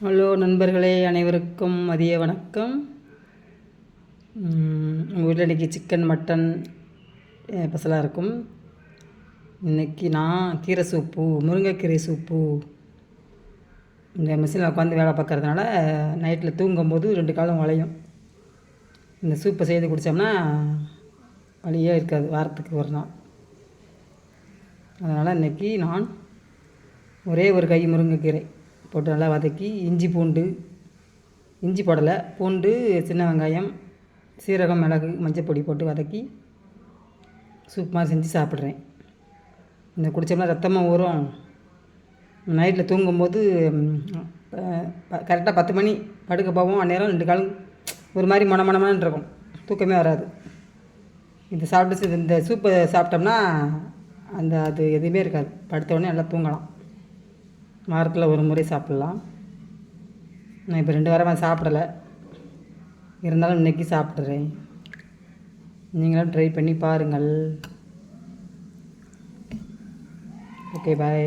Hello நண்பர்களே, அனைவருக்கும் மதிய வணக்கம். உங்கள் வீட்டில் இன்றைக்கி சிக்கன் மட்டன் ஸ்பெஷலாக இருக்கும். இன்றைக்கி நான் கீரை சூப்பு, முருங்கைக்கீரை சூப்பு இந்த மிஷினில் உட்காந்து வேலை பார்க்குறதுனால நைட்டில் தூங்கும்போது 2 காலம் வளையும். இந்த சூப்பை செய்து குடித்தோம்னா வலியே இருக்காது, வாரத்துக்கு ஒரு நாள். அதனால் இன்றைக்கி நான் ஒரே ஒரு கை முருங்கைக்கீரை போட்டு நல்லா வதக்கி இஞ்சி போடலை, பூண்டு, சின்ன வெங்காயம், சீரகம், மிளகு, மஞ்சள் போட்டு வதக்கி சூப் மாதிரி செஞ்சு சாப்பிட்றேன். இந்த குடித்தோம்னா ரத்தமாக ஊறும். நைட்டில் தூங்கும்போது கரெக்டாக 10 மணி படுக்க போவோம். அந்நேரம் 2 காலம் ஒரு மாதிரி மணமணன்னு இருக்கும், தூக்கமே வராது. இது சாப்பிட்டு இந்த சூப்பை சாப்பிட்டோம்னா அது எதுவுமே இருக்காது. படுத்த உடனே நல்லா தூங்கலாம். வாரத்தில் ஒரு முறை சாப்பிட்லாம். நான் இப்போ 2 வாரமாக சாப்பிடலை, இருந்தாலும் இன்றைக்கி சாப்பிட்றேன். நீங்களும் ட்ரை பண்ணி பாருங்கள். ஓகே, பாய்.